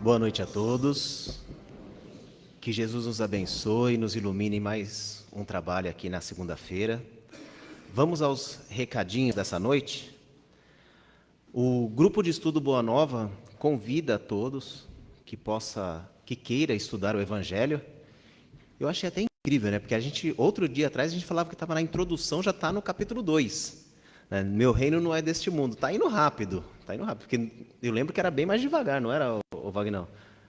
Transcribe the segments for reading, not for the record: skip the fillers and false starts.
Boa noite a todos. Que Jesus nos abençoe e nos ilumine em mais um trabalho aqui na segunda-feira. Vamos aos recadinhos dessa noite. O grupo de estudo Boa Nova convida a todos que queira estudar o Evangelho. Eu achei até incrível, né? Porque outro dia atrás, a gente falava que estava na introdução, já está no capítulo 2. Né? Meu reino não é deste mundo. Está indo rápido. Porque eu lembro que era bem mais devagar, não era, o Wagner?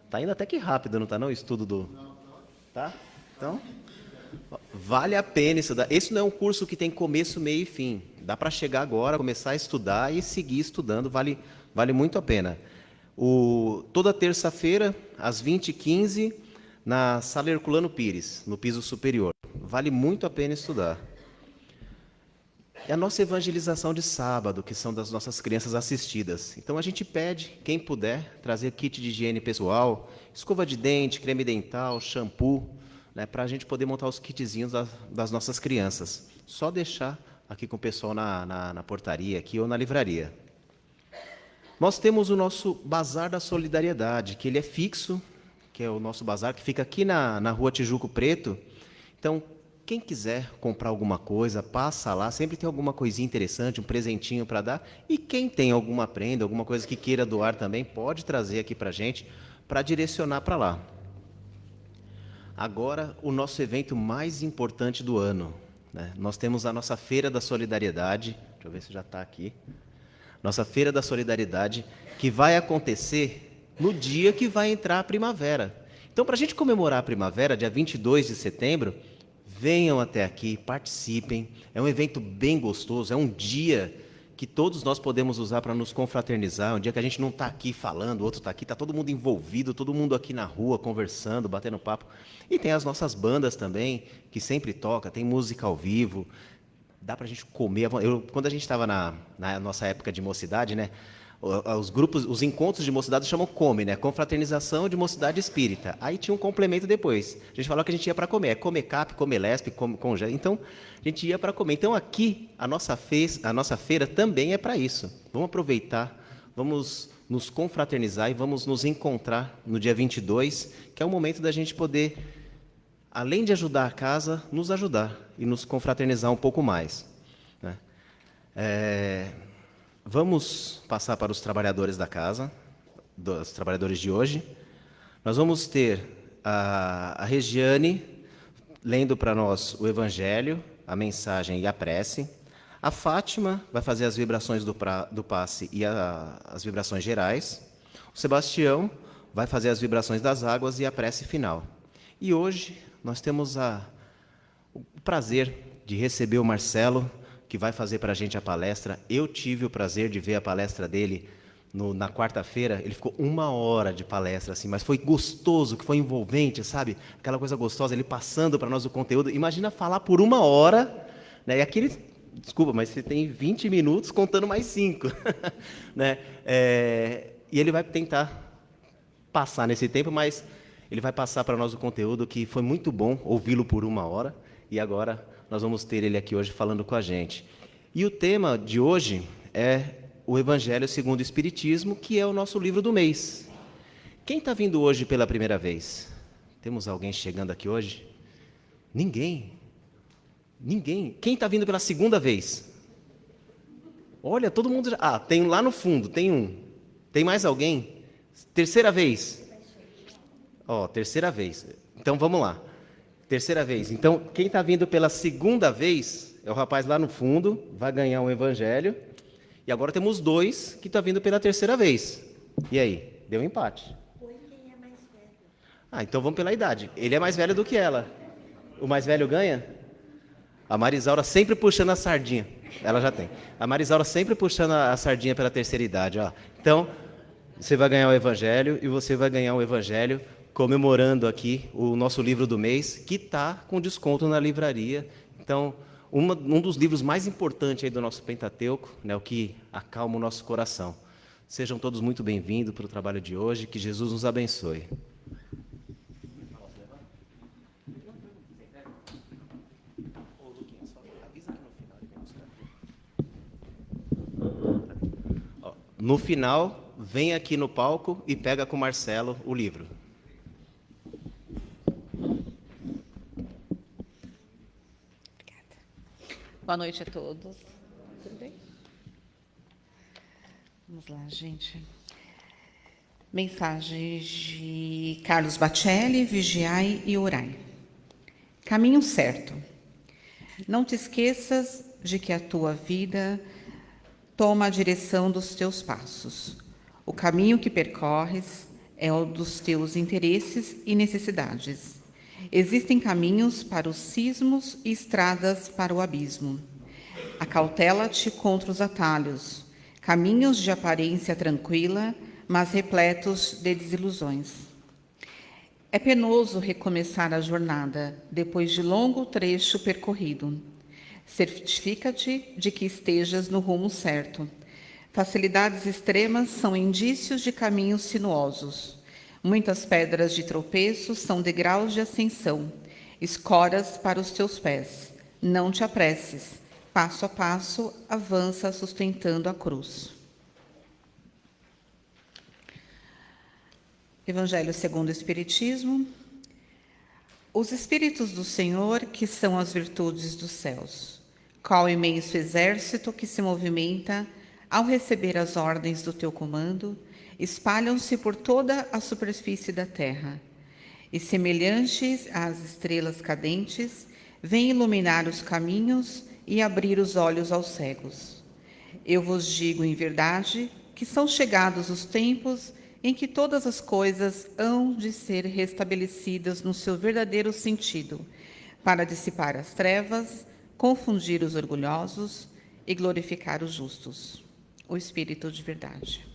Está indo até que rápido, não está não? O estudo do... Tá? Então, vale a pena estudar. Esse não é um curso que tem começo, meio e fim. Dá para chegar agora, começar a estudar e seguir estudando. Vale muito a pena. Toda terça-feira, às 20h15, na Sala Herculano Pires, no piso superior. Vale muito a pena estudar. É a nossa evangelização de sábado, que são das nossas crianças assistidas. Então a gente pede, quem puder, trazer kit de higiene pessoal, escova de dente, creme dental, shampoo, né, para a gente poder montar os kitzinhos das nossas crianças. Só deixar aqui com o pessoal na portaria aqui ou na livraria. Nós temos o nosso Bazar da Solidariedade, que ele é fixo, que é o nosso bazar, que fica aqui na Rua Tijuco Preto. Então, quem quiser comprar alguma coisa, passa lá, sempre tem alguma coisinha interessante, um presentinho para dar. E quem tem alguma prenda, alguma coisa que queira doar também, pode trazer aqui para a gente, para direcionar para lá. Agora, o nosso evento mais importante do ano. Né? Nós temos a nossa Feira da Solidariedade, deixa eu ver se já está aqui. Nossa Feira da Solidariedade, que vai acontecer no dia que vai entrar a primavera. Então, para a gente comemorar a primavera, dia 22 de setembro, venham até aqui, participem. É um evento bem gostoso, é um dia que todos nós podemos usar para nos confraternizar, um dia que a gente não está aqui falando, o outro está aqui, está todo mundo envolvido, todo mundo aqui na rua, conversando, batendo papo. E tem as nossas bandas também, que sempre toca, tem música ao vivo, dá para a gente comer. Quando a gente estava na nossa época de mocidade, né, os grupos, os encontros de mocidade chamam COME, né, Confraternização de Mocidade Espírita. Aí tinha um complemento depois. A gente falou que a gente ia para comer, Come Cap, Come Lesp, Come Congé. Então, a gente ia para comer. Então, aqui, a nossa feira também é para isso. Vamos aproveitar, vamos nos confraternizar e vamos nos encontrar no dia 22, que é o momento da gente poder, além de ajudar a casa, nos ajudar e nos confraternizar um pouco mais. Né? Vamos passar para os trabalhadores da casa, dos trabalhadores de hoje. Nós vamos ter a Regiane lendo para nós o Evangelho, a mensagem e a prece. A Fátima vai fazer as vibrações do passe e as vibrações gerais. O Sebastião vai fazer as vibrações das águas e a prece final. E hoje nós temos o prazer de receber o Marcelo, que vai fazer para a gente a palestra. Eu tive o prazer de ver a palestra dele na quarta-feira. Ele ficou 1 hora de palestra, assim, mas foi gostoso, que foi envolvente, sabe? Aquela coisa gostosa, ele passando para nós o conteúdo. Imagina falar por 1 hora, né? E aquele, desculpa, mas você tem 20 minutos contando mais 5. Né? E ele vai tentar passar nesse tempo, mas ele vai passar para nós o conteúdo, que foi muito bom ouvi-lo por 1 hora. E agora nós vamos ter ele aqui hoje falando com a gente. E o tema de hoje é o Evangelho segundo o Espiritismo, que é o nosso livro do mês. Quem está vindo hoje pela primeira vez? Temos alguém chegando aqui hoje? Ninguém. Ninguém. Quem está vindo pela segunda vez? Olha, todo mundo já... tem lá no fundo, tem um. Tem mais alguém? Terceira vez? Terceira vez. Então, vamos lá. Terceira vez. Então, quem está vindo pela segunda vez é o rapaz lá no fundo, vai ganhar um Evangelho. E agora temos 2 que estão vindo pela terceira vez. E aí? Deu um empate. Quem é mais velho? Então vamos pela idade. Ele é mais velho do que ela. O mais velho ganha? A Marisaura sempre puxando a sardinha. Ela já tem. A Marisaura sempre puxando a sardinha pela terceira idade. Ó. Então, você vai ganhar o Evangelho e você vai ganhar o Evangelho comemorando aqui o nosso livro do mês, que está com desconto na livraria. Então, um dos livros mais importantes aí do nosso Pentateuco, né, o que acalma o nosso coração. Sejam todos muito bem-vindos para o trabalho de hoje, que Jesus nos abençoe. No final, vem aqui no palco e pega com o Marcelo o livro. Boa noite a todos. Tudo bem? Vamos lá, gente. Mensagens de Carlos Bacelli, vigiai e orai. Caminho certo. Não te esqueças de que a tua vida toma a direção dos teus passos. O caminho que percorres é o dos teus interesses e necessidades. Existem caminhos para os cismos e estradas para o abismo. Acautela-te contra os atalhos, caminhos de aparência tranquila, mas repletos de desilusões. É penoso recomeçar a jornada, depois de longo trecho percorrido. Certifica-te de que estejas no rumo certo. Facilidades extremas são indícios de caminhos sinuosos. Muitas pedras de tropeço são degraus de ascensão, escoras para os teus pés. Não te apresses. Passo a passo, avança sustentando a cruz. Evangelho segundo o Espiritismo. Os Espíritos do Senhor, que são as virtudes dos céus, qual imenso exército que se movimenta ao receber as ordens do teu comando, espalham-se por toda a superfície da terra, e semelhantes às estrelas cadentes, vêm iluminar os caminhos e abrir os olhos aos cegos. Eu vos digo em verdade que são chegados os tempos em que todas as coisas hão de ser restabelecidas no seu verdadeiro sentido, para dissipar as trevas, confundir os orgulhosos e glorificar os justos. O Espírito de verdade.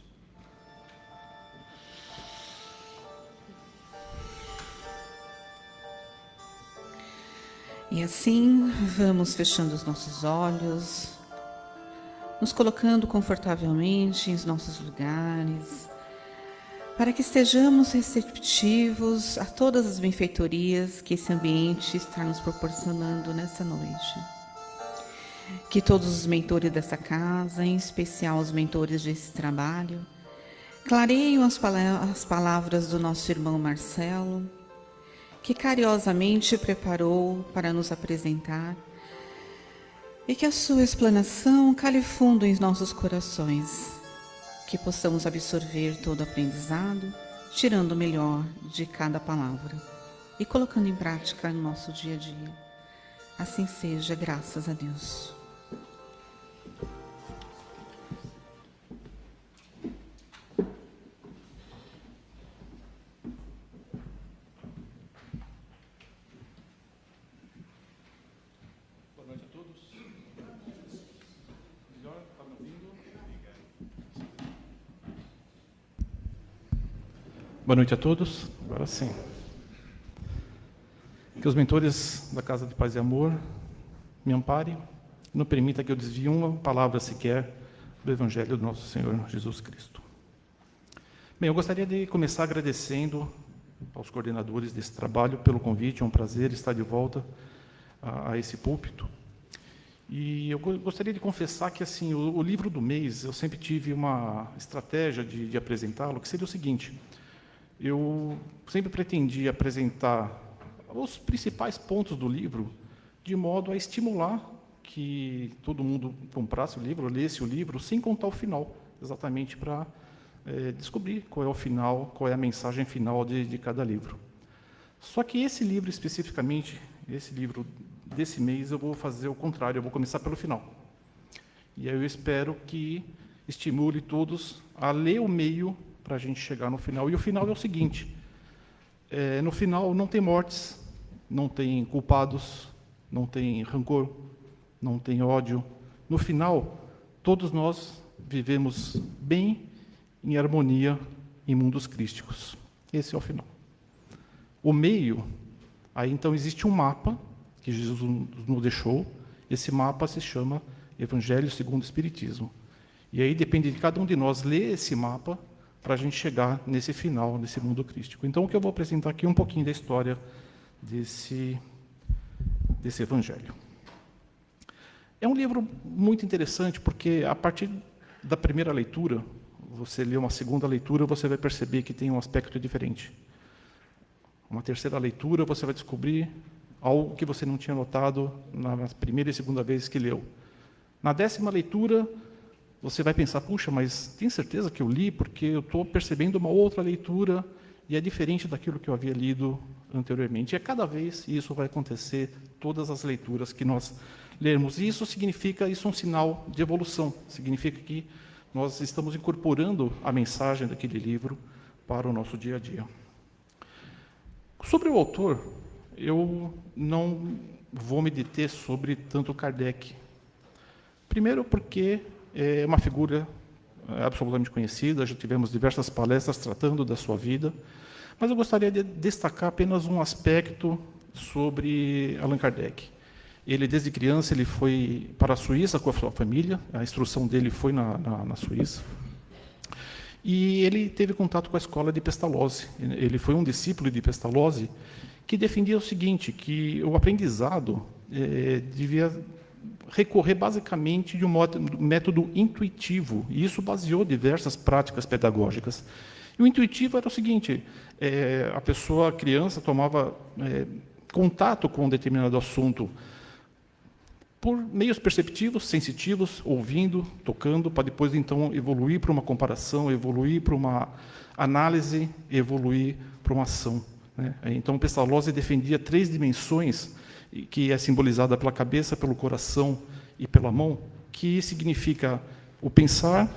E assim, vamos fechando os nossos olhos, nos colocando confortavelmente em nossos lugares, para que estejamos receptivos a todas as benfeitorias que esse ambiente está nos proporcionando nessa noite. Que todos os mentores dessa casa, em especial os mentores desse trabalho, clareiam as palavras do nosso irmão Marcelo, que carinhosamente preparou para nos apresentar, e que a sua explanação cale fundo em nossos corações, que possamos absorver todo o aprendizado, tirando o melhor de cada palavra e colocando em prática no nosso dia a dia. Assim seja, graças a Deus. Boa noite a todos. Agora sim. Que os mentores da Casa de Paz e Amor me amparem, não permita que eu desvie uma palavra sequer do Evangelho do nosso Senhor Jesus Cristo. Bem, eu gostaria de começar agradecendo aos coordenadores desse trabalho pelo convite. É um prazer estar de volta a esse púlpito. E eu gostaria de confessar que assim, o livro do mês, eu sempre tive uma estratégia de apresentá-lo, que seria o seguinte: eu sempre pretendi apresentar os principais pontos do livro de modo a estimular que todo mundo comprasse o livro, lesse o livro, sem contar o final, exatamente para descobrir qual é o final, qual é a mensagem final de cada livro. Só que esse livro especificamente, esse livro desse mês, eu vou fazer o contrário, eu vou começar pelo final. E aí eu espero que estimule todos a ler o meio para a gente chegar no final. E o final é o seguinte: no final não tem mortes, não tem culpados, não tem rancor, não tem ódio. No final, todos nós vivemos bem, em harmonia, em mundos crísticos. Esse é o final. O meio, aí então existe um mapa que Jesus nos deixou. Esse mapa se chama Evangelho segundo o Espiritismo. E aí depende de cada um de nós ler esse mapa para a gente chegar nesse final, nesse mundo crístico. Então, o que eu vou apresentar aqui é um pouquinho da história desse Evangelho. É um livro muito interessante, porque a partir da primeira leitura, você lê uma segunda leitura, você vai perceber que tem um aspecto diferente. Uma terceira leitura, você vai descobrir algo que você não tinha notado na primeira e segunda vez que leu. Na 10ª leitura, você vai pensar, puxa, mas tem certeza que eu li? Porque eu estou percebendo uma outra leitura e é diferente daquilo que eu havia lido anteriormente. E a cada vez isso vai acontecer, todas as leituras que nós lermos. E isso é um sinal de evolução. Significa que nós estamos incorporando a mensagem daquele livro para o nosso dia a dia. Sobre o autor, eu não vou me deter sobre tanto Kardec. Primeiro porque é uma figura absolutamente conhecida, já tivemos diversas palestras tratando da sua vida, mas eu gostaria de destacar apenas um aspecto sobre Allan Kardec. Ele, desde criança, ele foi para a Suíça com a sua família, a instrução dele foi na Suíça, e ele teve contato com a escola de Pestalozzi. Ele foi um discípulo de Pestalozzi que defendia o seguinte, que o aprendizado devia recorrer basicamente de um método intuitivo, e isso baseou diversas práticas pedagógicas. E o intuitivo era o seguinte, a pessoa, a criança, tomava contato com um determinado assunto por meios perceptivos, sensitivos, ouvindo, tocando, para depois, então, evoluir para uma comparação, evoluir para uma análise, evoluir para uma ação. Né? Então, Pestalozzi defendia 3 dimensões, que é simbolizada pela cabeça, pelo coração e pela mão, que significa o pensar,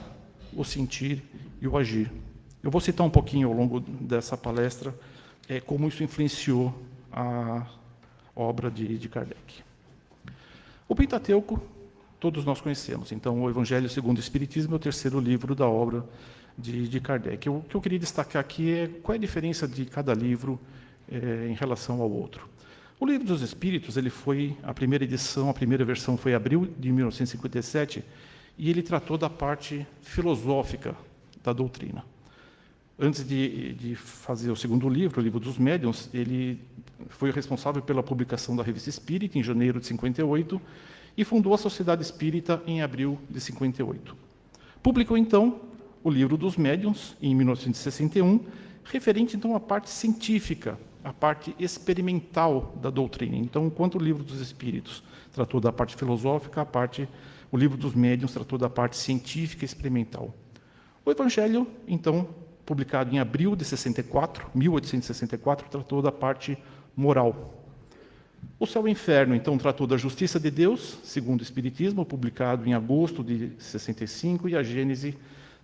o sentir e o agir. Eu vou citar um pouquinho ao longo dessa palestra como isso influenciou a obra de Kardec. O Pentateuco, todos nós conhecemos. Então, o Evangelho segundo o Espiritismo é o 3º livro da obra de Kardec. O que eu queria destacar aqui é qual é a diferença de cada livro em relação ao outro. O Livro dos Espíritos, ele foi a primeira edição, a primeira versão foi em abril de 1957, e ele tratou da parte filosófica da doutrina. Antes de fazer o segundo livro, o Livro dos Médiuns, ele foi responsável pela publicação da Revista Espírita, em janeiro de 58, e fundou a Sociedade Espírita em abril de 58. Publicou, então, o Livro dos Médiuns, em 1961, referente, então, à parte científica, a parte experimental da doutrina. Então, enquanto o Livro dos Espíritos tratou da parte filosófica, o Livro dos Médiuns tratou da parte científica e experimental. O Evangelho, então, publicado em abril de 1864, tratou da parte moral. O Céu e o Inferno, então, tratou da justiça de Deus, segundo o Espiritismo, publicado em agosto de 65, e a Gênese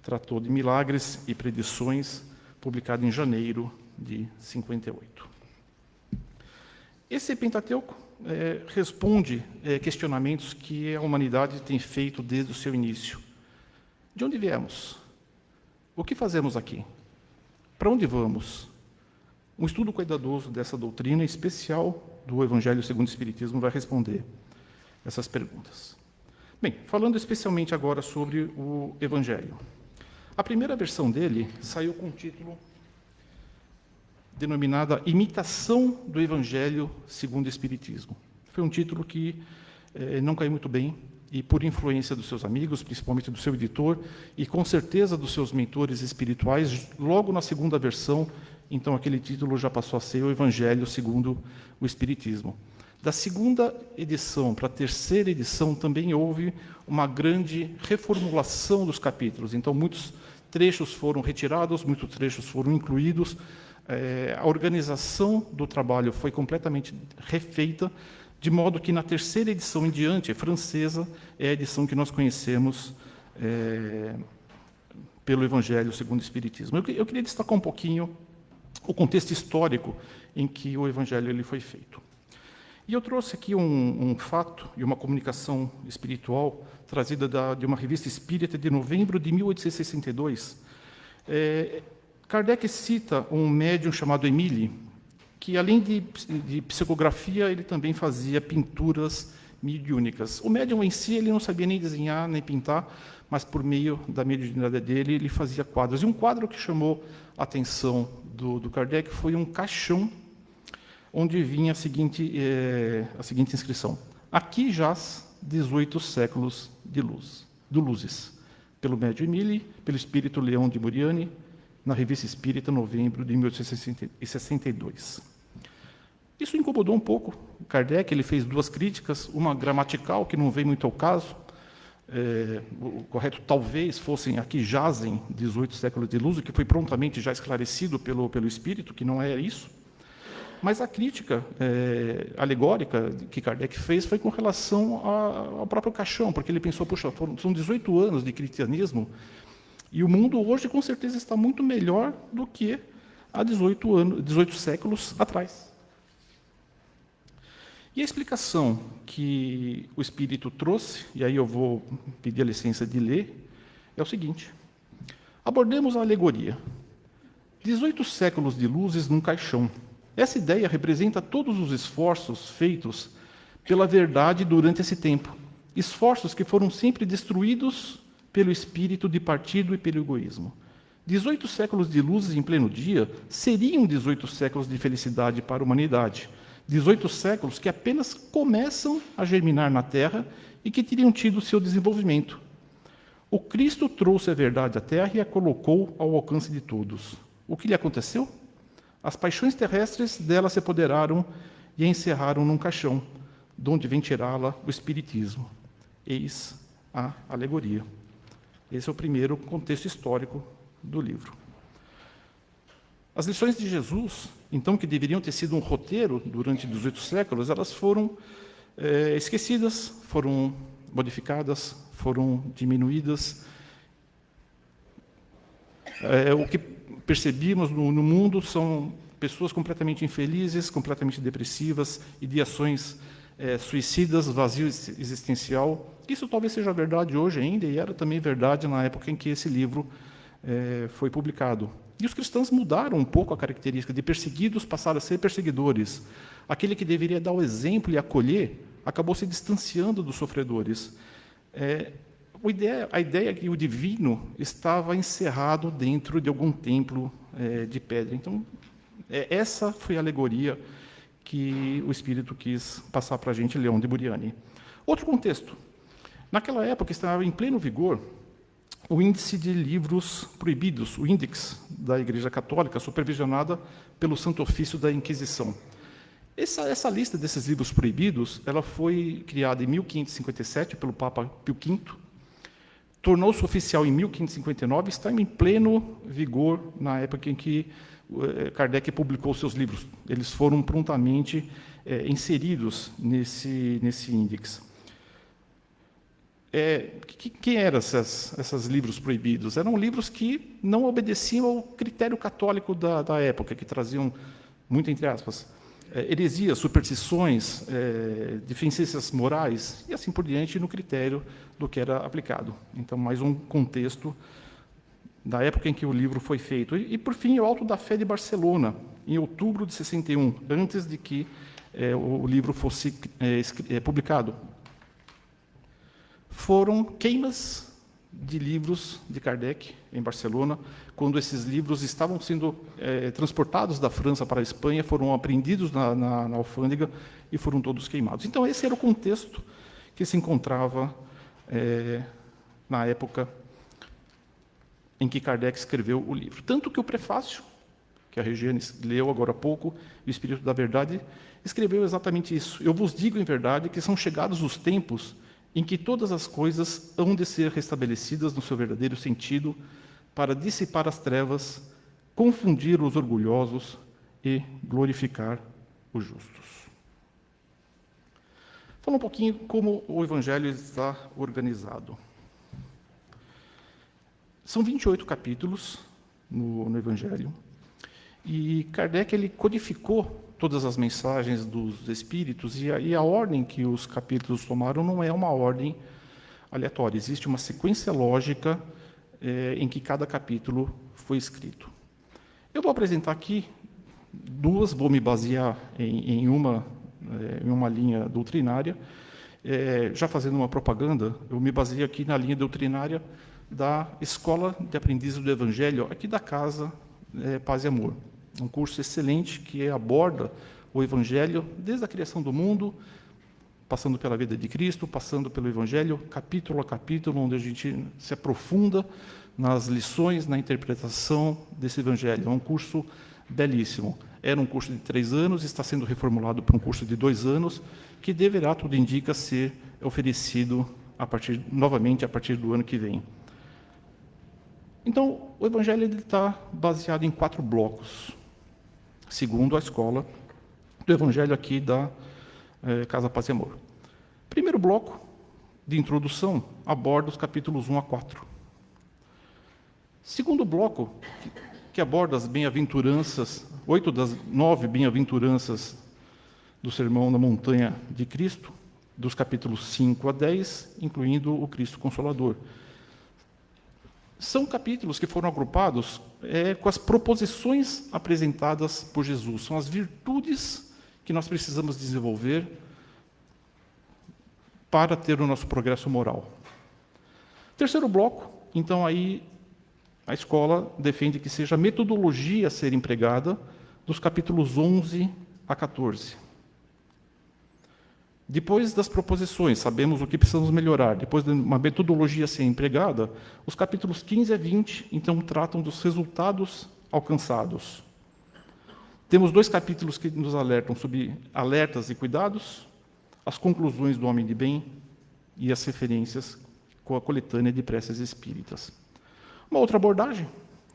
tratou de milagres e predições, publicado em janeiro de 58. Esse Pentateuco responde questionamentos que a humanidade tem feito desde o seu início. De onde viemos? O que fazemos aqui? Para onde vamos? Um estudo cuidadoso dessa doutrina, em especial do Evangelho segundo o Espiritismo, vai responder essas perguntas. Bem, falando especialmente agora sobre o Evangelho. A primeira versão dele saiu com o título denominada Imitação do Evangelho segundo o Espiritismo. Foi um título que não caiu muito bem, e por influência dos seus amigos, principalmente do seu editor, e com certeza dos seus mentores espirituais, logo na segunda versão, então aquele título já passou a ser o Evangelho segundo o Espiritismo. Da segunda edição para a terceira edição também houve uma grande reformulação dos capítulos. Então, muitos trechos foram retirados, muitos trechos foram incluídos. A organização do trabalho foi completamente refeita, de modo que na terceira edição em diante, francesa, é a edição que nós conhecemos pelo Evangelho segundo o Espiritismo. Eu queria destacar um pouquinho o contexto histórico em que o Evangelho ele foi feito. E eu trouxe aqui um fato e uma comunicação espiritual trazida de uma revista espírita de novembro de 1862. Kardec cita um médium chamado Émile, que, além de psicografia, ele também fazia pinturas mediúnicas. O médium em si ele não sabia nem desenhar, nem pintar, mas, por meio da mediunidade dele, ele fazia quadros. E um quadro que chamou a atenção do Kardec foi um caixão onde vinha a seguinte inscrição: aqui jaz 18 séculos de luzes. pelo médium Emile, pelo espírito Leão de Buriani, na Revista Espírita, novembro de 1862. Isso incomodou um pouco Kardec. Ele fez 2 críticas, uma gramatical, que não vem muito ao caso. O correto talvez fossem aqui jazem 18 séculos de luz, o que foi prontamente já esclarecido pelo espírito, que não é isso. Mas a crítica alegórica que Kardec fez foi com relação ao próprio caixão, porque ele pensou, puxa, são 18 anos de cristianismo, e o mundo hoje, com certeza, está muito melhor do que há 18 séculos atrás. E a explicação que o Espírito trouxe, e aí eu vou pedir a licença de ler, é o seguinte: abordemos a alegoria. 18 séculos de luzes num caixão. Essa ideia representa todos os esforços feitos pela verdade durante esse tempo. Esforços que foram sempre destruídos pelo espírito de partido e pelo egoísmo. 18 séculos de luzes em pleno dia seriam 18 séculos de felicidade para a humanidade. 18 séculos que apenas começam a germinar na Terra e que teriam tido seu desenvolvimento. O Cristo trouxe a verdade à Terra e a colocou ao alcance de todos. O que lhe aconteceu? As paixões terrestres dela se apoderaram e a encerraram num caixão, de onde vem tirá-la o Espiritismo. Eis a alegoria. Esse é o primeiro contexto histórico do livro. As lições de Jesus, então, que deveriam ter sido um roteiro durante 18 séculos, elas foram esquecidas, foram modificadas, foram diminuídas. O que percebemos no mundo são pessoas completamente infelizes, completamente depressivas, ideações suicidas, vazio existencial. Isso talvez seja verdade hoje ainda, e era também verdade na época em que esse livro foi publicado. E os cristãos mudaram um pouco a característica de perseguidos, passaram a ser perseguidores. Aquele que deveria dar o exemplo e acolher, acabou se distanciando dos sofredores. A ideia é que o divino estava encerrado dentro de algum templo de pedra. Então, essa foi a alegoria que o Espírito quis passar para a gente, Leão de Buriani. Outro contexto. Naquela época, estava em pleno vigor o índice de livros proibidos, o índex da Igreja Católica, supervisionada pelo Santo Ofício da Inquisição. Essa lista desses livros proibidos, ela foi criada em 1557 pelo Papa Pio V, tornou-se oficial em 1559 e está em pleno vigor na época em que Kardec publicou seus livros. Eles foram prontamente inseridos nesse índex. Quem eram esses livros proibidos? Eram livros que não obedeciam ao critério católico da época, que traziam, muito entre aspas, heresias, superstições, deficiências morais, e assim por diante, no critério do que era aplicado. Então, mais um contexto da época em que o livro foi feito. E por fim, o Auto da Fé de Barcelona, em outubro de 61, antes de que o livro fosse publicado. Foram queimas de livros de Kardec em Barcelona, quando esses livros estavam sendo transportados da França para a Espanha, foram apreendidos na alfândega e foram todos queimados. Então, esse era o contexto que se encontrava na época em que Kardec escreveu o livro. Tanto que o prefácio, que a Regiane leu agora há pouco, o Espírito da Verdade, escreveu exatamente isso. Eu vos digo em verdade que são chegados os tempos em que todas as coisas hão de ser restabelecidas no seu verdadeiro sentido, para dissipar as trevas, confundir os orgulhosos e glorificar os justos. Fala um pouquinho como o Evangelho está organizado. São 28 capítulos no Evangelho, e Kardec ele codificou todas as mensagens dos Espíritos, e a ordem que os capítulos tomaram não é uma ordem aleatória. Existe uma sequência lógica em que cada capítulo foi escrito. Eu vou apresentar aqui duas, vou me basear em uma linha doutrinária. Já fazendo uma propaganda, eu me baseio aqui na linha doutrinária da Escola de Aprendizes do Evangelho, aqui da Casa Paz e Amor. Um curso excelente que aborda o Evangelho desde a criação do mundo, passando pela vida de Cristo, passando pelo Evangelho, capítulo a capítulo, onde a gente se aprofunda nas lições, na interpretação desse Evangelho. É um curso belíssimo. Era um curso de 3 anos, está sendo reformulado para um curso de 2 anos, que deverá, tudo indica, ser oferecido novamente a partir do ano que vem. Então, o Evangelho está baseado em 4 blocos, segundo a escola do Evangelho aqui da Casa Paz e Amor. Primeiro bloco de introdução aborda os capítulos 1 a 4. Segundo bloco, que aborda as bem-aventuranças, 8 das 9 bem-aventuranças do Sermão na Montanha de Cristo, dos capítulos 5 a 10, incluindo o Cristo Consolador. São capítulos que foram agrupados com as proposições apresentadas por Jesus. São as virtudes que nós precisamos desenvolver para ter o nosso progresso moral. Terceiro bloco, então, aí a escola defende que seja a metodologia a ser empregada dos capítulos 11 a 14. Depois das proposições, sabemos o que precisamos melhorar. Depois de uma metodologia a ser empregada, os capítulos 15 a 20, então, tratam dos resultados alcançados. Temos 2 capítulos que nos alertam sobre alertas e cuidados, as conclusões do homem de bem e as referências com a coletânea de preces espíritas. Uma outra abordagem,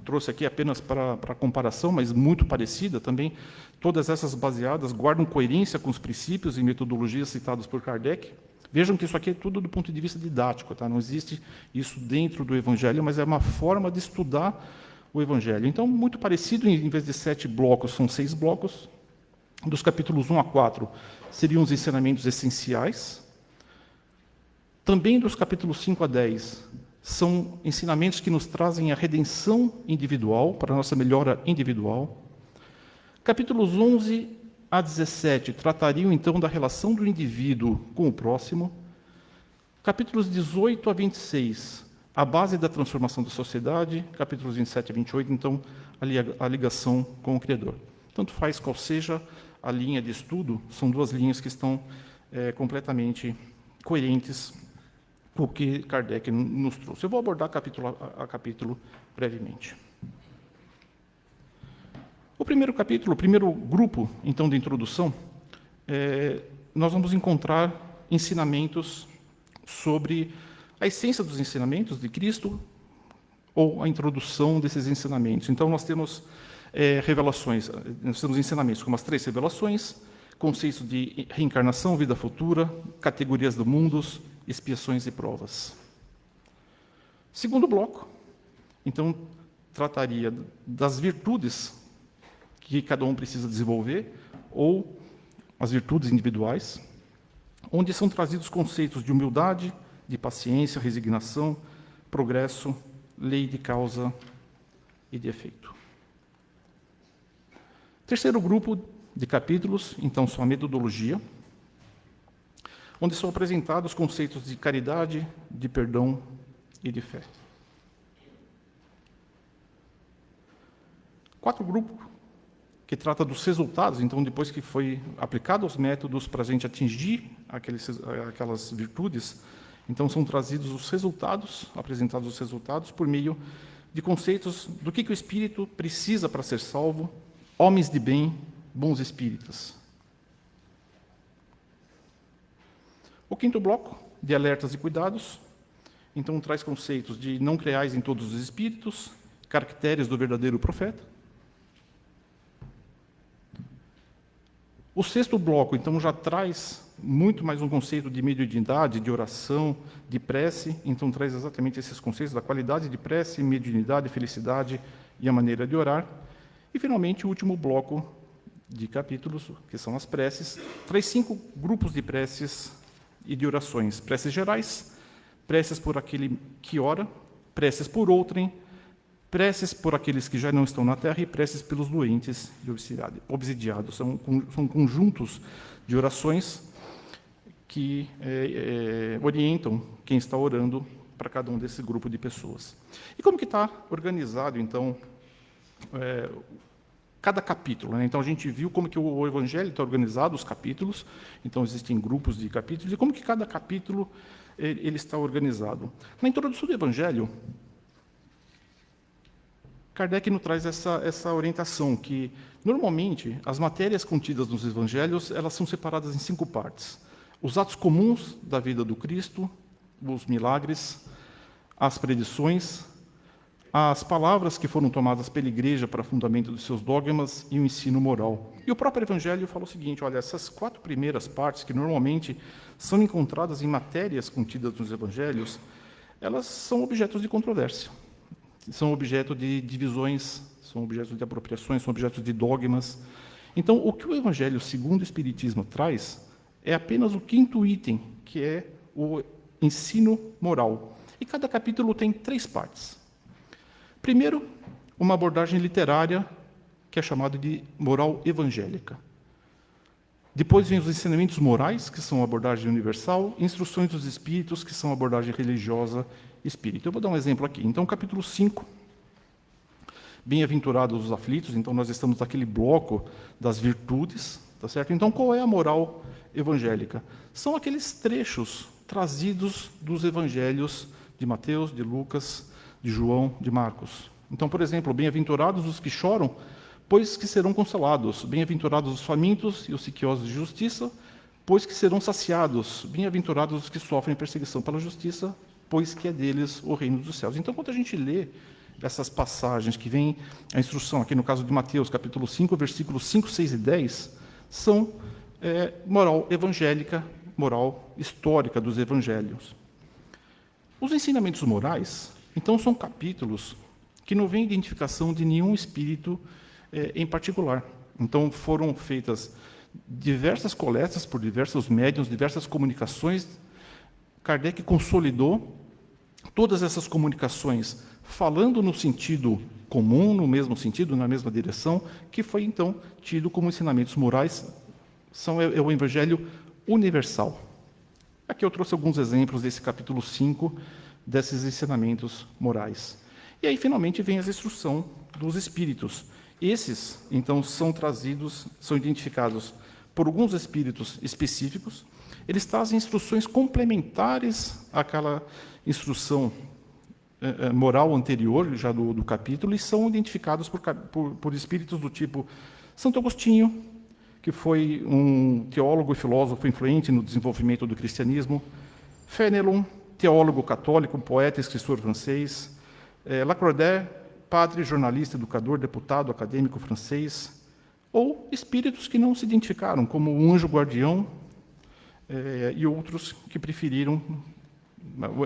trouxe aqui apenas para comparação, mas muito parecida também, todas essas baseadas guardam coerência com os princípios e metodologias citados por Kardec. Vejam que isso aqui é tudo do ponto de vista didático, tá? Não existe isso dentro do Evangelho, mas é uma forma de estudar o Evangelho. Então, muito parecido, em vez de 7 blocos, são 6 blocos. Dos capítulos 1 a 4 seriam os ensinamentos essenciais. Também dos capítulos 5 a 10 são ensinamentos que nos trazem a redenção individual, para a nossa melhora individual. Capítulos 11 a 17 tratariam, então, da relação do indivíduo com o próximo. Capítulos 18 a 26, a base da transformação da sociedade. Capítulos 27 a 28, então, a ligação com o Criador. Tanto faz qual seja a linha de estudo, são 2 linhas que estão completamente coerentes com o que Kardec nos trouxe. Eu vou abordar capítulo a capítulo brevemente. O primeiro capítulo, o primeiro grupo, então, de introdução, nós vamos encontrar ensinamentos sobre a essência dos ensinamentos de Cristo ou a introdução desses ensinamentos. Então, nós temos revelações, nós temos ensinamentos como as 3 revelações, conceitos de reencarnação, vida futura, categorias do mundo, expiações e provas. Segundo bloco, então, trataria das virtudes que cada um precisa desenvolver, ou as virtudes individuais, onde são trazidos conceitos de humildade, de paciência, resignação, progresso, lei de causa e de efeito. Terceiro grupo de capítulos, então, são a metodologia, onde são apresentados conceitos de caridade, de perdão e de fé. 4 grupos que trata dos resultados, então, depois que foi aplicado os métodos para a gente atingir aquelas virtudes, então são trazidos os resultados, apresentados os resultados por meio de conceitos do que o espírito precisa para ser salvo, homens de bem, bons espíritas. O 5º bloco, de alertas e cuidados, então traz conceitos de não creais em todos os espíritos, caracteres do verdadeiro profeta. O 6º bloco, então, já traz muito mais um conceito de mediunidade, de oração, de prece, então traz exatamente esses conceitos da qualidade de prece, mediunidade, felicidade e a maneira de orar. E, finalmente, o último bloco de capítulos, que são as preces, traz 5 grupos de preces e de orações. Preces gerais, preces por aquele que ora, preces por outrem, preces por aqueles que já não estão na terra e preces pelos doentes e obsidiados. São conjuntos de orações que orientam quem está orando para cada um desse grupo de pessoas. E como que está organizado, então, cada capítulo, né? Então a gente viu como que o Evangelho está organizado, os capítulos. Então existem grupos de capítulos e como que cada capítulo ele está organizado. Na introdução do Evangelho, Kardec nos traz essa orientação que normalmente as matérias contidas nos Evangelhos elas são separadas em 5 partes: os atos comuns da vida do Cristo, os milagres, as predições, as palavras que foram tomadas pela Igreja para fundamento dos seus dogmas e o ensino moral. E o próprio Evangelho fala o seguinte: olha, essas 4 primeiras partes, que normalmente são encontradas em matérias contidas nos Evangelhos, elas são objetos de controvérsia, são objeto de divisões, são objetos de apropriações, são objetos de dogmas. Então, o que o Evangelho segundo o Espiritismo traz é apenas o 5º item, que é o ensino moral. E cada capítulo tem 3 partes. Primeiro, uma abordagem literária, que é chamada de moral evangélica. Depois vem os ensinamentos morais, que são a abordagem universal, instruções dos espíritos, que são a abordagem religiosa espírita. Eu vou dar um exemplo aqui. Então, capítulo 5, bem-aventurados os aflitos. Então, nós estamos naquele bloco das virtudes, tá certo? Então, qual é a moral evangélica? São aqueles trechos trazidos dos evangelhos de Mateus, de Lucas, de João, de Marcos. Então, por exemplo, bem-aventurados os que choram, pois que serão consolados. Bem-aventurados os famintos e os sequiosos de justiça, pois que serão saciados. Bem-aventurados os que sofrem perseguição pela justiça, pois que é deles o reino dos céus. Então, quando a gente lê essas passagens que vem a instrução, aqui no caso de Mateus, capítulo 5, versículos 5, 6 e 10, são moral evangélica, moral histórica dos evangelhos. Os ensinamentos morais, então, são capítulos que não vêm identificação de nenhum espírito em particular. Então, foram feitas diversas coletas por diversos médiuns, diversas comunicações. Kardec consolidou todas essas comunicações falando no sentido comum, no mesmo sentido, na mesma direção, que foi, então, tido como ensinamentos morais, é o Evangelho universal. Aqui eu trouxe alguns exemplos desse capítulo 5, desses ensinamentos morais. E aí, finalmente, vem a instrução dos espíritos. Esses, então, são trazidos, são identificados por alguns espíritos específicos. Eles trazem instruções complementares àquela instrução moral anterior, já do capítulo, e são identificados por espíritos do tipo Santo Agostinho, que foi um teólogo e filósofo influente no desenvolvimento do cristianismo, Fénelon, teólogo católico, poeta e escritor francês, Lacordaire, padre, jornalista, educador, deputado, acadêmico francês, ou espíritos que não se identificaram, como o anjo guardião e outros que preferiram.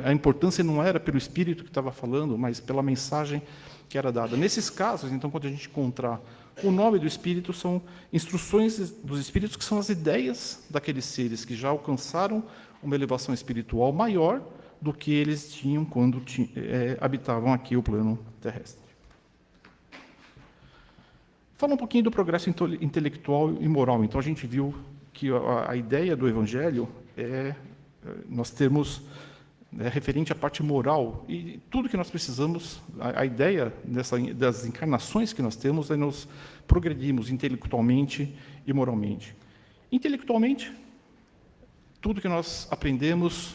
A importância não era pelo espírito que estava falando, mas pela mensagem que era dada. Nesses casos, então, quando a gente encontrar o nome do espírito, são instruções dos espíritos, que são as ideias daqueles seres que já alcançaram uma elevação espiritual maior do que eles tinham quando habitavam aqui o plano terrestre. Fala um pouquinho do progresso intelectual e moral. Então, a gente viu que a ideia do Evangelho nós temos referente à parte moral, e tudo que nós precisamos, a ideia das encarnações que nós temos é nos progredirmos intelectualmente e moralmente. Intelectualmente, tudo que nós aprendemos,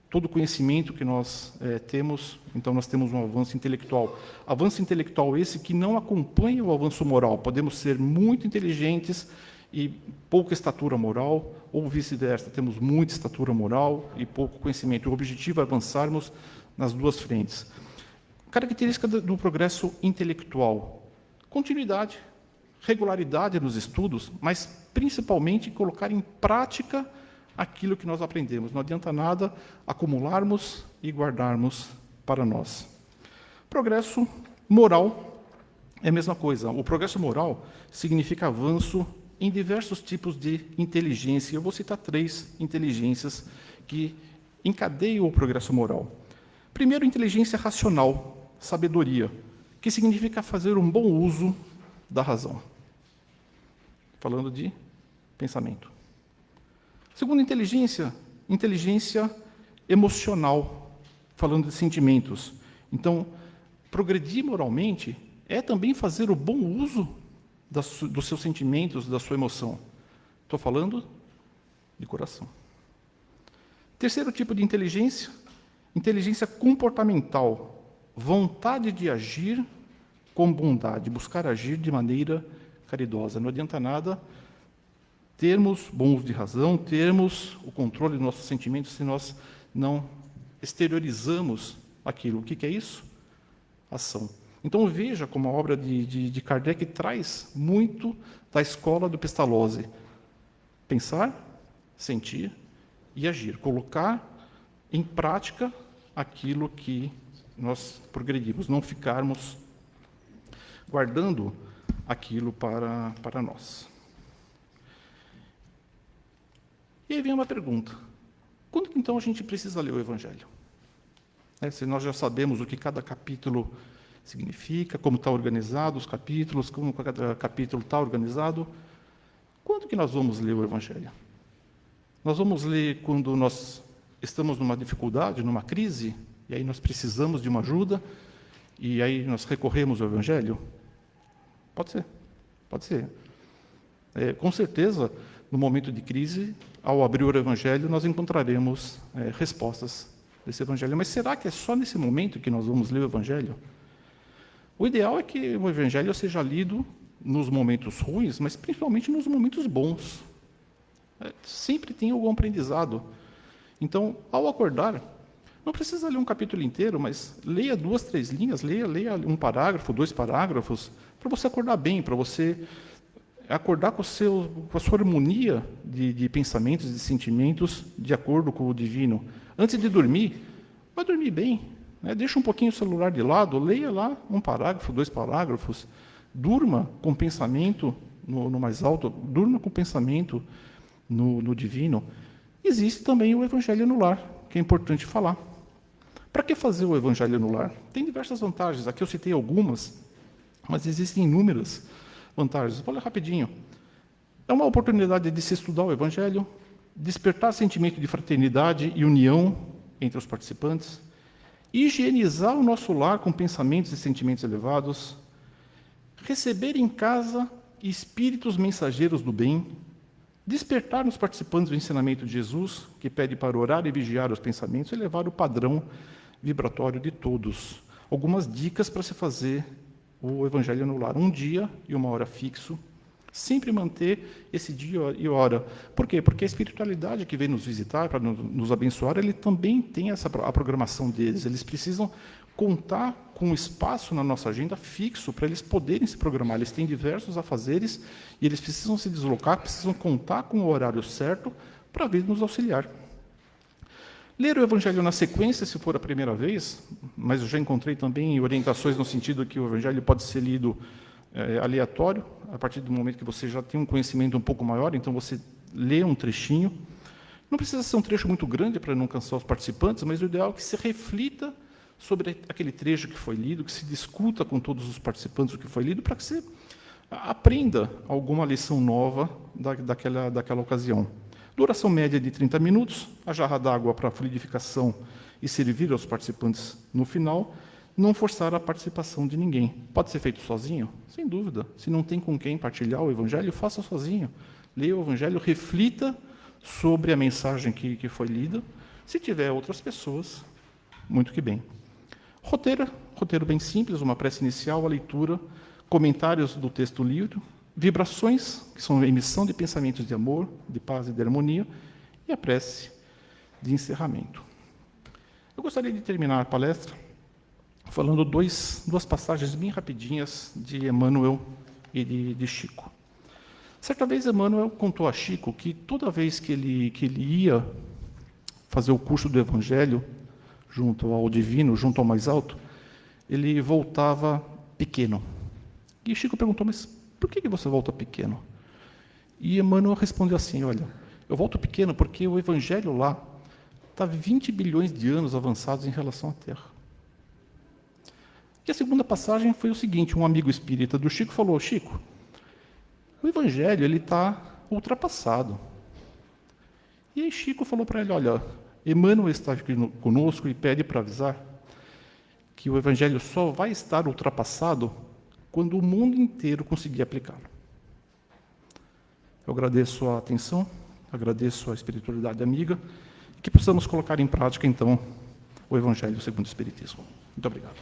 todo conhecimento que nós temos, então nós temos um avanço intelectual. Avanço intelectual esse que não acompanha o avanço moral. Podemos ser muito inteligentes e pouca estatura moral, ou vice-versa, temos muita estatura moral e pouco conhecimento. O objetivo é avançarmos nas duas frentes. Característica do progresso intelectual: continuidade, regularidade nos estudos, mas principalmente colocar em prática aquilo que nós aprendemos. Não adianta nada acumularmos e guardarmos para nós. Progresso moral é a mesma coisa. O progresso moral significa avanço em diversos tipos de inteligência. Eu vou citar 3 inteligências que encadeiam o progresso moral. Primeiro, inteligência racional, sabedoria, que significa fazer um bom uso da razão. Falando de pensamento. Segundo, inteligência emocional, falando de sentimentos. Então, progredir moralmente é também fazer o bom uso dos seus sentimentos, da sua emoção. Estou falando de coração. Terceiro tipo de inteligência, inteligência comportamental, vontade de agir com bondade, buscar agir de maneira caridosa. Não adianta nada termos bons de razão, termos o controle dos nossos sentimentos se nós não exteriorizamos aquilo. O que é isso? Ação. Então veja como a obra de Kardec traz muito da escola do Pestalozzi. Pensar, sentir e agir. Colocar em prática aquilo que nós progredimos. Não ficarmos guardando aquilo para nós. E aí vem uma pergunta. Quando que, então, a gente precisa ler o Evangelho? Se nós já sabemos o que cada capítulo significa, como está organizado os capítulos, como cada capítulo está organizado, quando que nós vamos ler o Evangelho? Nós vamos ler quando nós estamos numa dificuldade, numa crise, e aí nós precisamos de uma ajuda, e aí nós recorremos ao Evangelho? Pode ser, pode ser. Com certeza, no momento de crise, ao abrir o Evangelho, nós encontraremos respostas desse Evangelho. Mas será que é só nesse momento que nós vamos ler o Evangelho? O ideal é que o Evangelho seja lido nos momentos ruins, mas principalmente nos momentos bons. Sempre tem algum aprendizado. Então, ao acordar, não precisa ler um capítulo inteiro, mas leia 2, 3 linhas, leia um parágrafo, 2 parágrafos, para você acordar bem, para você acordar com a sua harmonia de pensamentos, de sentimentos, de acordo com o divino. Antes de dormir, vai dormir bem. Deixa um pouquinho o celular de lado, leia lá um parágrafo, 2 parágrafos, durma com pensamento no mais alto, durma com pensamento no divino. Existe também o Evangelho no lar, que é importante falar. Para que fazer o Evangelho no lar? Tem diversas vantagens, aqui eu citei algumas, mas existem inúmeras vantagens. Olha rapidinho. É uma oportunidade de se estudar o Evangelho, despertar sentimento de fraternidade e união entre os participantes, higienizar o nosso lar com pensamentos e sentimentos elevados, receber em casa espíritos mensageiros do bem, despertar nos participantes o ensinamento de Jesus, que pede para orar e vigiar os pensamentos, e elevar o padrão vibratório de todos. Algumas dicas para se fazer o Evangelho no lar. Um dia e uma hora fixo. Sempre manter esse dia e hora. Por quê? Porque a espiritualidade que vem nos visitar, para nos abençoar, ele também tem a programação deles. Eles precisam contar com um espaço na nossa agenda fixo para eles poderem se programar. Eles têm diversos afazeres e eles precisam se deslocar, precisam contar com o horário certo para vir nos auxiliar. Ler o Evangelho na sequência, se for a primeira vez, mas eu já encontrei também orientações no sentido que o Evangelho pode ser lido aleatório, a partir do momento que você já tem um conhecimento um pouco maior, então você lê um trechinho. Não precisa ser um trecho muito grande para não cansar os participantes, mas o ideal é que se reflita sobre aquele trecho que foi lido, que se discuta com todos os participantes o que foi lido, para que você aprenda alguma lição nova daquela ocasião. Duração média de 30 minutos, a jarra d'água para fluidificação e servir aos participantes no final, não forçar a participação de ninguém. Pode ser feito sozinho? Sem dúvida. Se não tem com quem partilhar o Evangelho, faça sozinho. Leia o Evangelho, reflita sobre a mensagem que foi lida. Se tiver outras pessoas, muito que bem. Roteiro bem simples, uma prece inicial, a leitura, comentários do texto lido, vibrações, que são a emissão de pensamentos de amor, de paz e de harmonia, e a prece de encerramento. Eu gostaria de terminar a palestra falando duas passagens bem rapidinhas de Emmanuel e de Chico. Certa vez, Emmanuel contou a Chico que toda vez que ele ia fazer o curso do Evangelho, junto ao divino, junto ao mais alto, ele voltava pequeno. E Chico perguntou, mas por que você volta pequeno? E Emmanuel respondeu assim, olha, eu volto pequeno porque o Evangelho lá está 20 bilhões de anos avançados em relação à Terra. E a segunda passagem foi o seguinte, um amigo espírita do Chico falou, Chico, o Evangelho está ultrapassado. E aí Chico falou para ele, olha, Emmanuel está aqui conosco e pede para avisar que o Evangelho só vai estar ultrapassado quando o mundo inteiro conseguir aplicá-lo. Eu agradeço a atenção, agradeço a espiritualidade amiga, e que possamos colocar em prática, então, o Evangelho segundo o Espiritismo. Muito obrigado.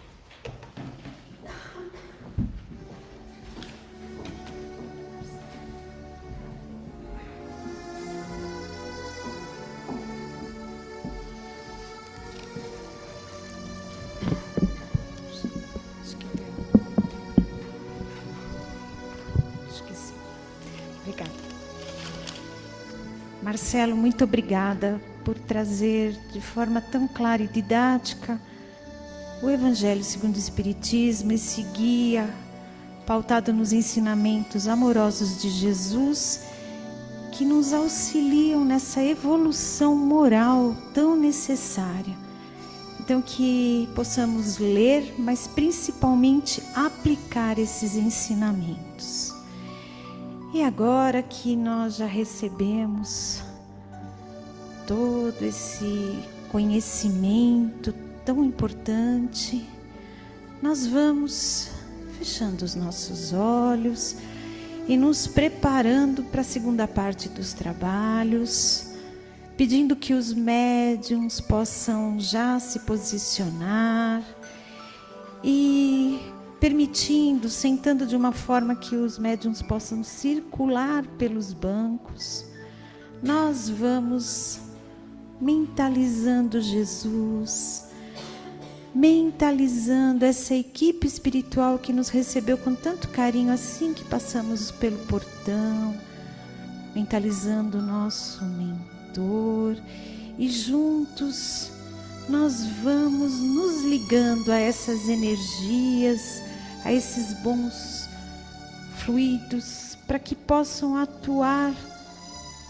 Esqueci. Obrigada. Marcelo, muito obrigada por trazer de forma tão clara e didática o Evangelho segundo o Espiritismo, esse guia pautado nos ensinamentos amorosos de Jesus, que nos auxiliam nessa evolução moral tão necessária. Então, que possamos ler, mas principalmente aplicar esses ensinamentos. E agora que nós já recebemos todo esse conhecimento tão importante, nós vamos fechando os nossos olhos e nos preparando para a segunda parte dos trabalhos, pedindo que os médiuns possam já se posicionar e permitindo, sentando de uma forma que os médiuns possam circular pelos bancos. Nós vamos mentalizando Jesus, mentalizando essa equipe espiritual que nos recebeu com tanto carinho assim que passamos pelo portão, mentalizando o nosso mentor, e juntos nós vamos nos ligando a essas energias, a esses bons fluidos, para que possam atuar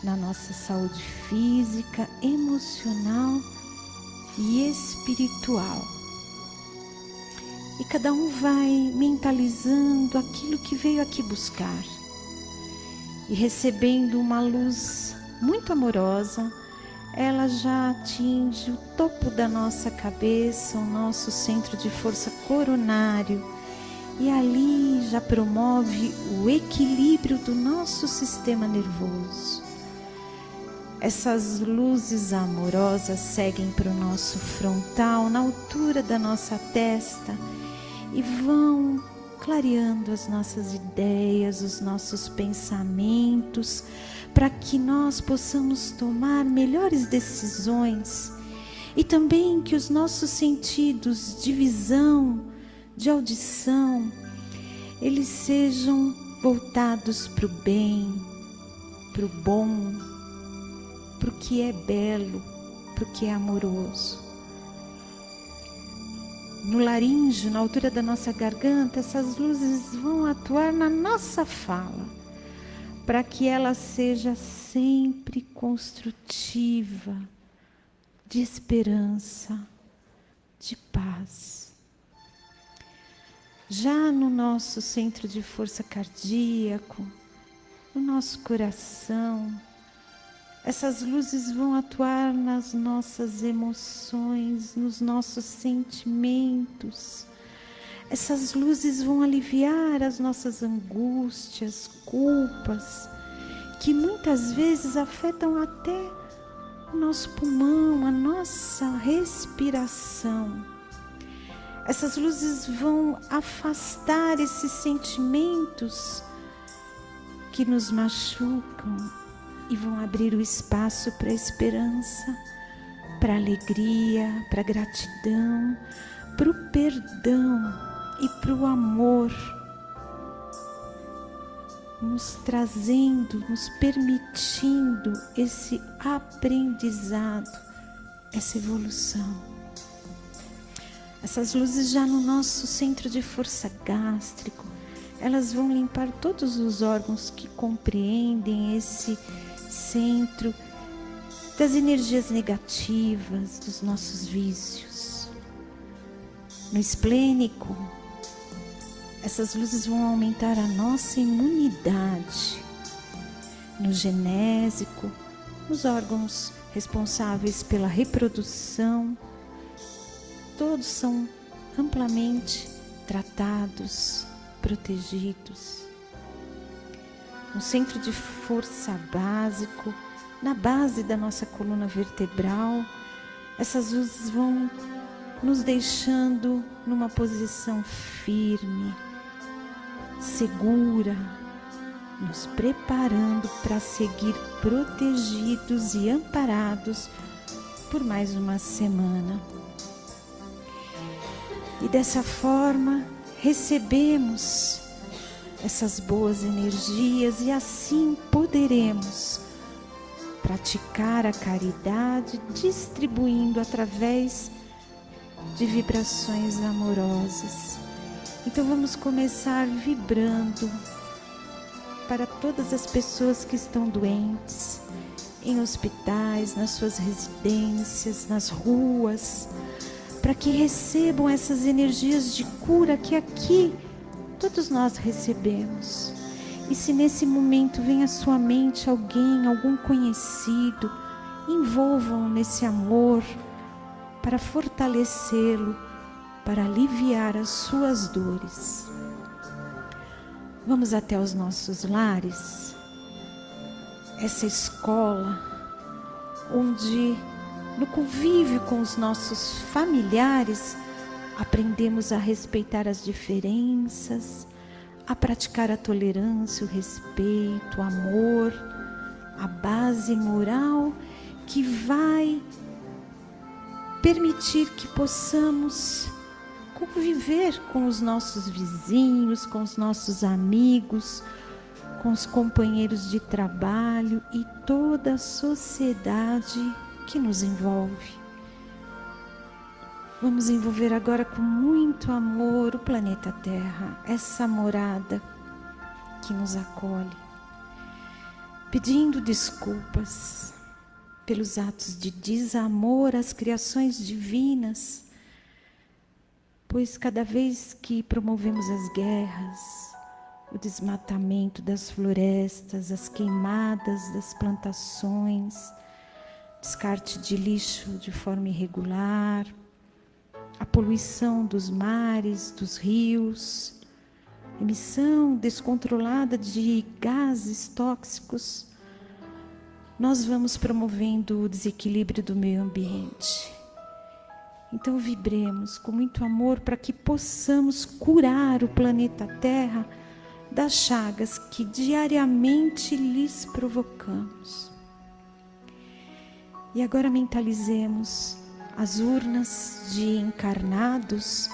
na nossa saúde física, emocional e espiritual. E cada um vai mentalizando aquilo que veio aqui buscar e recebendo uma luz muito amorosa. Ela já atinge o topo da nossa cabeça, o nosso centro de força coronário, e ali já promove o equilíbrio do nosso sistema nervoso. Essas luzes amorosas seguem para o nosso frontal, na altura da nossa testa, e vão clareando as nossas ideias, os nossos pensamentos, para que nós possamos tomar melhores decisões, e também que os nossos sentidos de visão, de audição, eles sejam voltados para o bem, para o bom, para o que é belo, para o que é amoroso. No laríngeo, na altura da nossa garganta, essas luzes vão atuar na nossa fala, para que ela seja sempre construtiva, de esperança, de paz. Já no nosso centro de força cardíaco, no nosso coração, essas luzes vão atuar nas nossas emoções, nos nossos sentimentos. Essas luzes vão aliviar as nossas angústias, culpas, que muitas vezes afetam até o nosso pulmão, a nossa respiração. Essas luzes vão afastar esses sentimentos que nos machucam e vão abrir o espaço para a esperança, para a alegria, para a gratidão, para o perdão e para o amor, nos trazendo, nos permitindo esse aprendizado, essa evolução. Essas luzes já no nosso centro de força gástrico, elas vão limpar todos os órgãos que compreendem esse centro das energias negativas, dos nossos vícios. No esplênico, essas luzes vão aumentar a nossa imunidade. No genésico, nos órgãos responsáveis pela reprodução, todos são amplamente tratados, protegidos. um centro de força básico, na base da nossa coluna vertebral. Essas luzes vão nos deixando numa posição firme, segura, nos preparando para seguir protegidos e amparados por mais uma semana. E dessa forma recebemos essas boas energias e assim poderemos praticar a caridade, distribuindo através de vibrações amorosas. Então vamos começar vibrando para todas as pessoas que estão doentes, em hospitais, nas suas residências, nas ruas, para que recebam essas energias de cura que aqui todos nós recebemos. E se nesse momento vem à sua mente alguém, algum conhecido, envolvam nesse amor para fortalecê-lo, para aliviar as suas dores. Vamos até os nossos lares, essa escola onde no convívio com os nossos familiares aprendemos a respeitar as diferenças, a praticar a tolerância, o respeito, o amor, a base moral que vai permitir que possamos conviver com os nossos vizinhos, com os nossos amigos, com os companheiros de trabalho e toda a sociedade que nos envolve. Vamos envolver agora com muito amor o planeta Terra, essa morada que nos acolhe, pedindo desculpas pelos atos de desamor às criações divinas, pois cada vez que promovemos as guerras, o desmatamento das florestas, as queimadas das plantações, descarte de lixo de forma irregular, a poluição dos mares, dos rios, emissão descontrolada de gases tóxicos, nós vamos promovendo o desequilíbrio do meio ambiente. Então vibremos com muito amor para que possamos curar o planeta Terra das chagas que diariamente lhes provocamos. E agora mentalizemos as urnas de encarnados,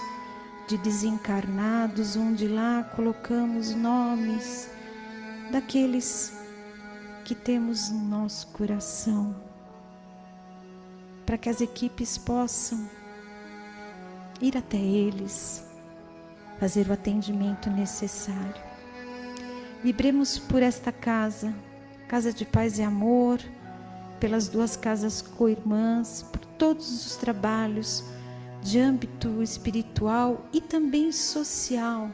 de desencarnados, onde lá colocamos nomes daqueles que temos no nosso coração, para que as equipes possam ir até eles, fazer o atendimento necessário. Vibremos por esta casa, casa de paz e amor, pelas duas casas co-irmãs, por todos os trabalhos de âmbito espiritual e também social.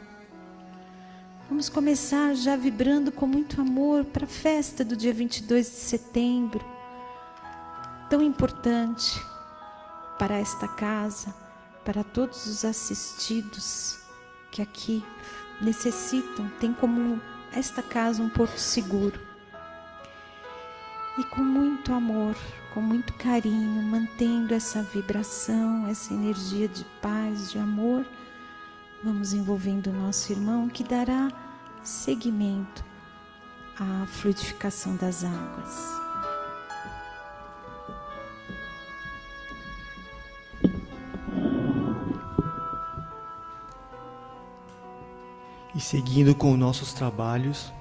Vamos começar já vibrando com muito amor para a festa do dia 22 de setembro, tão importante para esta casa, para todos os assistidos que aqui necessitam, tem como esta casa um porto seguro. E com muito amor, com muito carinho, mantendo essa vibração, essa energia de paz, de amor, vamos envolvendo o nosso irmão que dará seguimento à fluidificação das águas. E seguindo com nossos trabalhos,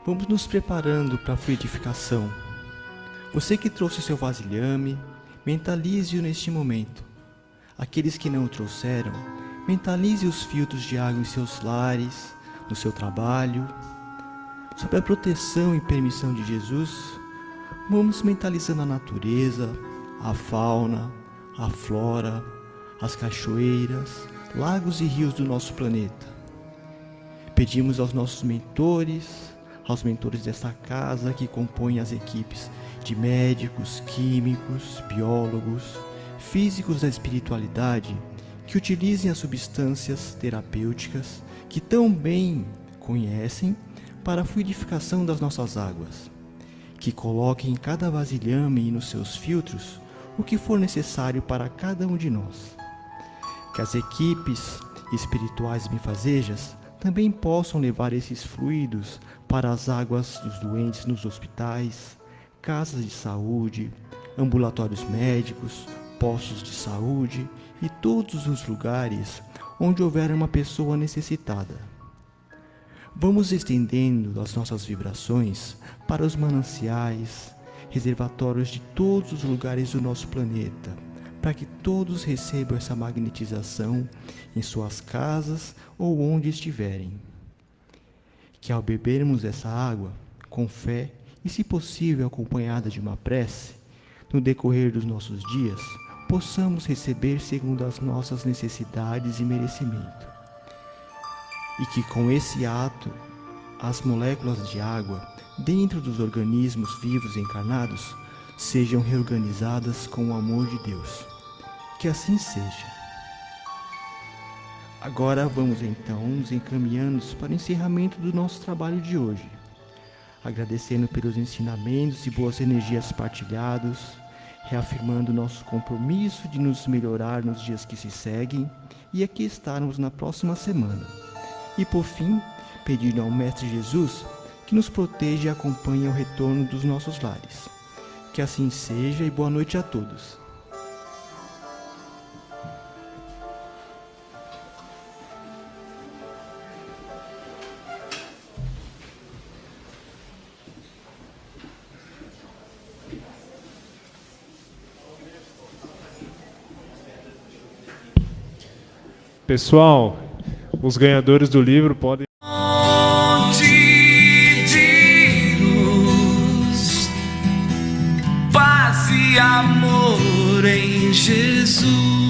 vamos nos preparando para a fluidificação. Você que trouxe seu vasilhame, mentalize-o neste momento. Aqueles que não o trouxeram, mentalize os filtros de água em seus lares, no seu trabalho. Sob a proteção e permissão de Jesus, vamos mentalizando a natureza, a fauna, a flora, as cachoeiras, lagos e rios do nosso planeta. Pedimos aos nossos mentores, aos mentores desta casa que compõem as equipes de médicos, químicos, biólogos, físicos da espiritualidade, que utilizem as substâncias terapêuticas que tão bem conhecem para a fluidificação das nossas águas, que coloque em cada vasilhame e nos seus filtros o que for necessário para cada um de nós. Que as equipes espirituais benfazejas também possam levar esses fluidos para as águas dos doentes nos hospitais, casas de saúde, ambulatórios médicos, postos de saúde e todos os lugares onde houver uma pessoa necessitada. Vamos estendendo as nossas vibrações para os mananciais, reservatórios de todos os lugares do nosso planeta, para que todos recebam essa magnetização em suas casas ou onde estiverem. Que ao bebermos essa água, com fé e, se possível, acompanhada de uma prece, no decorrer dos nossos dias, possamos receber segundo as nossas necessidades e merecimento. E que com esse ato, as moléculas de água dentro dos organismos vivos encarnados sejam reorganizadas com o amor de Deus. Que assim seja. Agora vamos então nos encaminhando para o encerramento do nosso trabalho de hoje, agradecendo pelos ensinamentos e boas energias partilhados, reafirmando nosso compromisso de nos melhorar nos dias que se seguem e aqui estarmos na próxima semana. E por fim, pedindo ao Mestre Jesus que nos proteja e acompanhe ao retorno dos nossos lares. Que assim seja e boa noite a todos. Pessoal, os ganhadores do livro podem... De luz, paz e amor em Jesus.